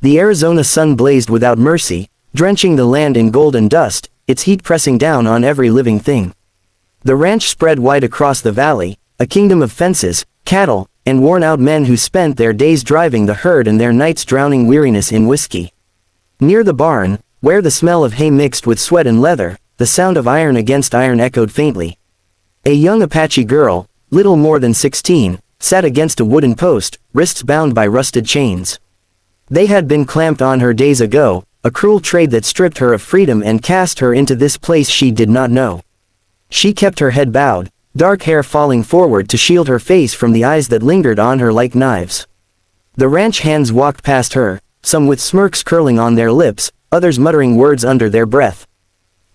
The Arizona sun blazed without mercy, drenching the land in golden dust, its heat pressing down on every living thing. The ranch spread wide across the valley, a kingdom of fences, cattle, and worn-out men who spent their days driving the herd and their nights drowning weariness in whiskey. Near the barn, where the smell of hay mixed with sweat and leather, the sound of iron against iron echoed faintly. A young Apache girl, little more than 16, sat against a wooden post, wrists bound by rusted chains. They had been clamped on her days ago, a cruel trade that stripped her of freedom and cast her into this place she did not know. She kept her head bowed, dark hair falling forward to shield her face from the eyes that lingered on her like knives. The ranch hands walked past her, some with smirks curling on their lips, others muttering words under their breath.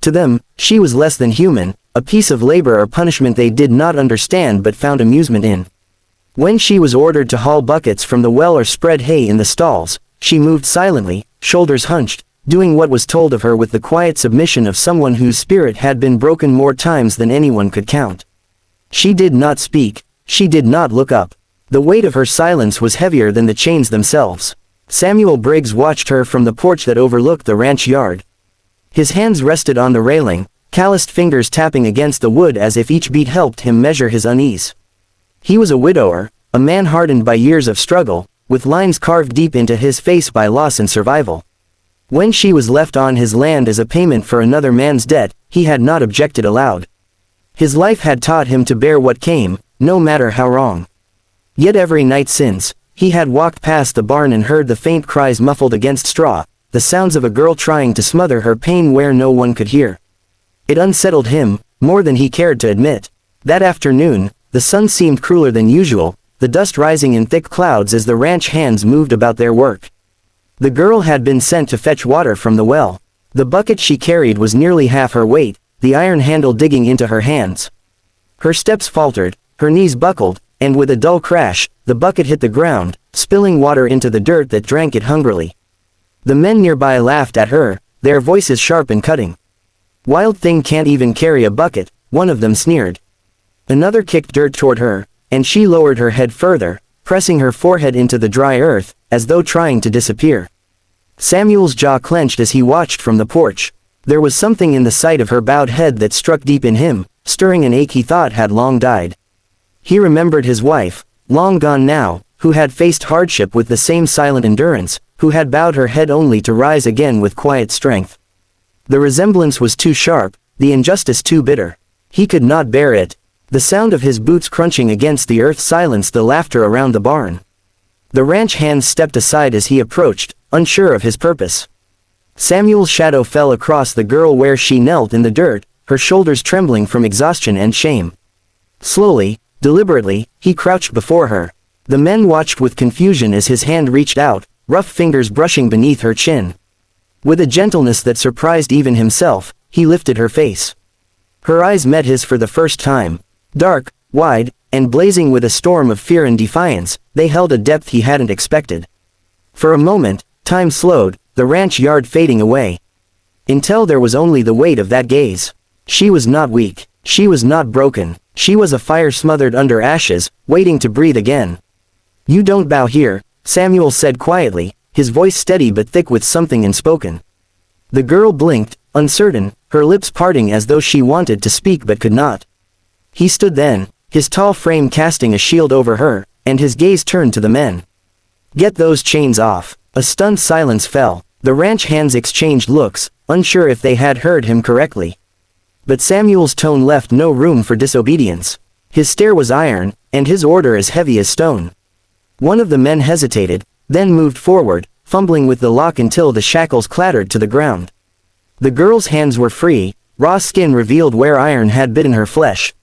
To them, she was less than human, a piece of labor or punishment they did not understand but found amusement in. When she was ordered to haul buckets from the well or spread hay in the stalls, she moved silently, shoulders hunched, doing what was told of her with the quiet submission of someone whose spirit had been broken more times than anyone could count. She did not speak, she did not look up. The weight of her silence was heavier than the chains themselves. Samuel Briggs watched her from the porch that overlooked the ranch yard. His hands rested on the railing, calloused fingers tapping against the wood as if each beat helped him measure his unease. He was a widower, a man hardened by years of struggle, with lines carved deep into his face by loss and survival. When she was left on his land as a payment for another man's debt, he had not objected aloud. His life had taught him to bear what came, no matter how wrong. Yet every night since, he had walked past the barn and heard the faint cries muffled against straw, the sounds of a girl trying to smother her pain where no one could hear. It unsettled him, more than he cared to admit. That afternoon, the sun seemed crueler than usual, the dust rising in thick clouds as the ranch hands moved about their work. The girl had been sent to fetch water from the well. The bucket she carried was nearly half her weight, the iron handle digging into her hands. Her steps faltered, her knees buckled, and with a dull crash, the bucket hit the ground, spilling water into the dirt that drank it hungrily. The men nearby laughed at her, their voices sharp and cutting. "Wild thing can't even carry a bucket," one of them sneered. Another kicked dirt toward her, and she lowered her head further, pressing her forehead into the dry earth, as though trying to disappear. Samuel's jaw clenched as he watched from the porch. There was something in the sight of her bowed head that struck deep in him, stirring an ache he thought had long died. He remembered his wife, long gone now, who had faced hardship with the same silent endurance, who had bowed her head only to rise again with quiet strength. The resemblance was too sharp, the injustice too bitter. He could not bear it. The sound of his boots crunching against the earth silenced the laughter around the barn. The ranch hands stepped aside as he approached, unsure of his purpose. Samuel's shadow fell across the girl where she knelt in the dirt, her shoulders trembling from exhaustion and shame. Slowly, deliberately, he crouched before her. The men watched with confusion as his hand reached out, rough fingers brushing beneath her chin. With a gentleness that surprised even himself, he lifted her face. Her eyes met his for the first time. Dark, wide, and blazing with a storm of fear and defiance, they held a depth he hadn't expected. For a moment, time slowed, the ranch yard fading away. Until there was only the weight of that gaze. She was not weak. She was not broken. She was a fire smothered under ashes, waiting to breathe again. "You don't bow here," Samuel said quietly, his voice steady but thick with something unspoken. The girl blinked, uncertain, her lips parting as though she wanted to speak but could not. He stood then, his tall frame casting a shield over her, and his gaze turned to the men. "Get those chains off." A stunned silence fell. The ranch hands exchanged looks, unsure if they had heard him correctly. But Samuel's tone left no room for disobedience. His stare was iron, and his order as heavy as stone. One of the men hesitated, then moved forward, fumbling with the lock until the shackles clattered to the ground. The girl's hands were free, raw skin revealed where iron had bitten her flesh.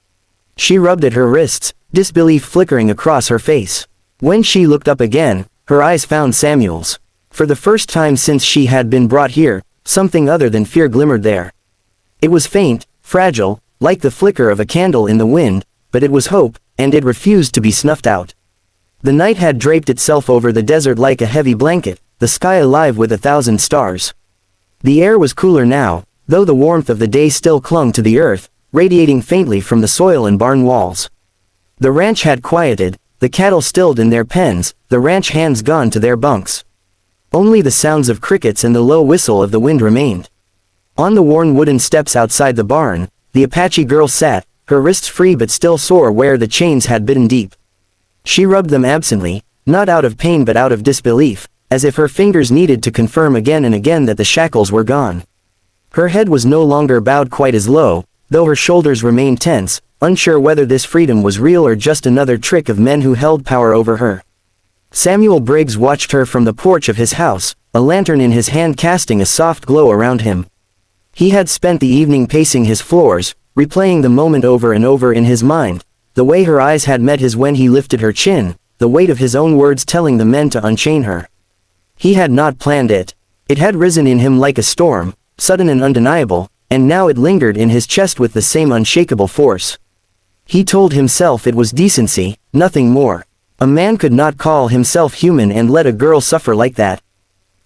She rubbed at her wrists, disbelief flickering across her face. When she looked up again, her eyes found Samuel's. For the first time since she had been brought here, something other than fear glimmered there. It was faint, fragile, like the flicker of a candle in the wind, but it was hope, and it refused to be snuffed out. The night had draped itself over the desert like a heavy blanket, the sky alive with 1,000 stars. The air was cooler now, though the warmth of the day still clung to the earth, radiating faintly from the soil and barn walls. The ranch had quieted, the cattle stilled in their pens, the ranch hands gone to their bunks. Only the sounds of crickets and the low whistle of the wind remained. On the worn wooden steps outside the barn, the Apache girl sat, her wrists free but still sore where the chains had bitten deep. She rubbed them absently, not out of pain but out of disbelief, as if her fingers needed to confirm again and again that the shackles were gone. Her head was no longer bowed quite as low, though her shoulders remained tense, unsure whether this freedom was real or just another trick of men who held power over her. Samuel Briggs watched her from the porch of his house, a lantern in his hand casting a soft glow around him. He had spent the evening pacing his floors, replaying the moment over and over in his mind, the way her eyes had met his when he lifted her chin, the weight of his own words telling the men to unchain her. He had not planned it. It had risen in him like a storm, sudden and undeniable, and now it lingered in his chest with the same unshakable force. He told himself it was decency, nothing more. A man could not call himself human and let a girl suffer like that.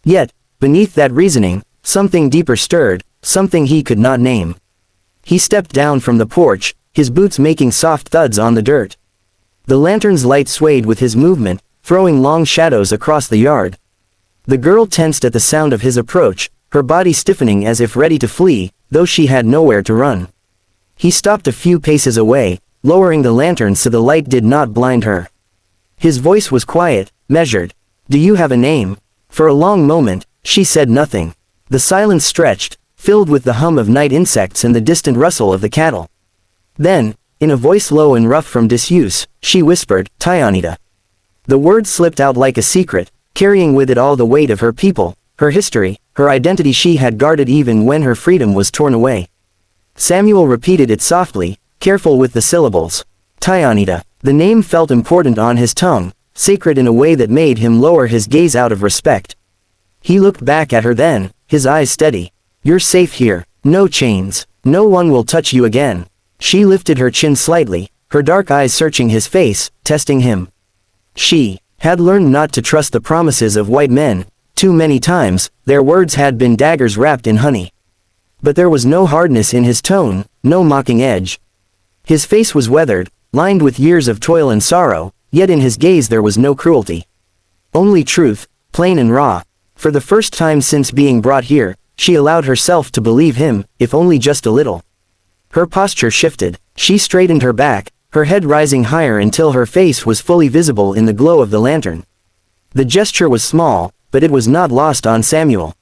Yet, beneath that reasoning, something deeper stirred, something he could not name. He stepped down from the porch, his boots making soft thuds on the dirt. The lantern's light swayed with his movement, throwing long shadows across the yard. The girl tensed at the sound of his approach, her body stiffening as if ready to flee, though she had nowhere to run. He stopped a few paces away, lowering the lantern so the light did not blind her. His voice was quiet, measured. "Do you have a name?" For a long moment, she said nothing. The silence stretched, filled with the hum of night insects and the distant rustle of the cattle. Then, in a voice low and rough from disuse, she whispered, "Tyanita." The word slipped out like a secret, carrying with it all the weight of her people, her history, her identity she had guarded even when her freedom was torn away. Samuel repeated it softly, careful with the syllables. Tyanita. The name felt important on his tongue, sacred in a way that made him lower his gaze out of respect. He looked back at her then, his eyes steady. "You're safe here, no chains, no one will touch you again." She lifted her chin slightly, her dark eyes searching his face, testing him. She had learned not to trust the promises of white men. Too many times, their words had been daggers wrapped in honey. But there was no hardness in his tone, no mocking edge. His face was weathered, lined with years of toil and sorrow, yet in his gaze there was no cruelty. Only truth, plain and raw. For the first time since being brought here, she allowed herself to believe him, if only just a little. Her posture shifted, she straightened her back, her head rising higher until her face was fully visible in the glow of the lantern. The gesture was small, but it was not lost on Samuel.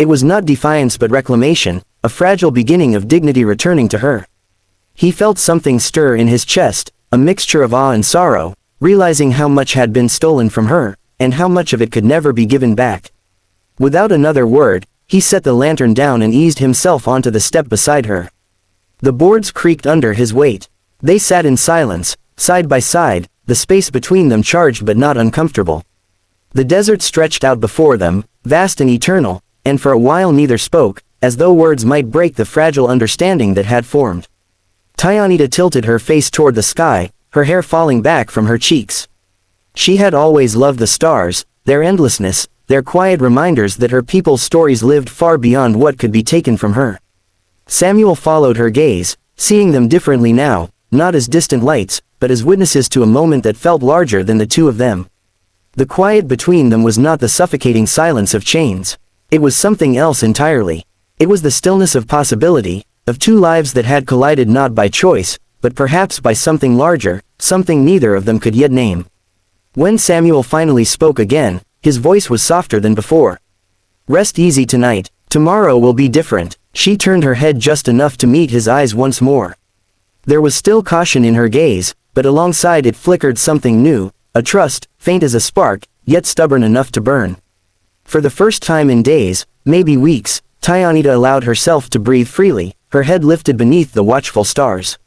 It was not defiance but reclamation, a fragile beginning of dignity returning to her. He felt something stir in his chest, a mixture of awe and sorrow, realizing how much had been stolen from her, and how much of it could never be given back. Without another word, he set the lantern down and eased himself onto the step beside her. The boards creaked under his weight. They sat in silence, side by side, the space between them charged but not uncomfortable. The desert stretched out before them, vast and eternal, and for a while neither spoke, as though words might break the fragile understanding that had formed. Tyanita tilted her face toward the sky, her hair falling back from her cheeks. She had always loved the stars, their endlessness, their quiet reminders that her people's stories lived far beyond what could be taken from her. Samuel followed her gaze, seeing them differently now, not as distant lights, but as witnesses to a moment that felt larger than the two of them. The quiet between them was not the suffocating silence of chains. It was something else entirely. It was the stillness of possibility, of two lives that had collided not by choice, but perhaps by something larger, something neither of them could yet name. When Samuel finally spoke again, his voice was softer than before. "Rest easy tonight, tomorrow will be different." She turned her head just enough to meet his eyes once more. There was still caution in her gaze, but alongside it flickered something new, a trust, faint as a spark, yet stubborn enough to burn. For the first time in days, maybe weeks, Tyanita allowed herself to breathe freely, her head lifted beneath the watchful stars.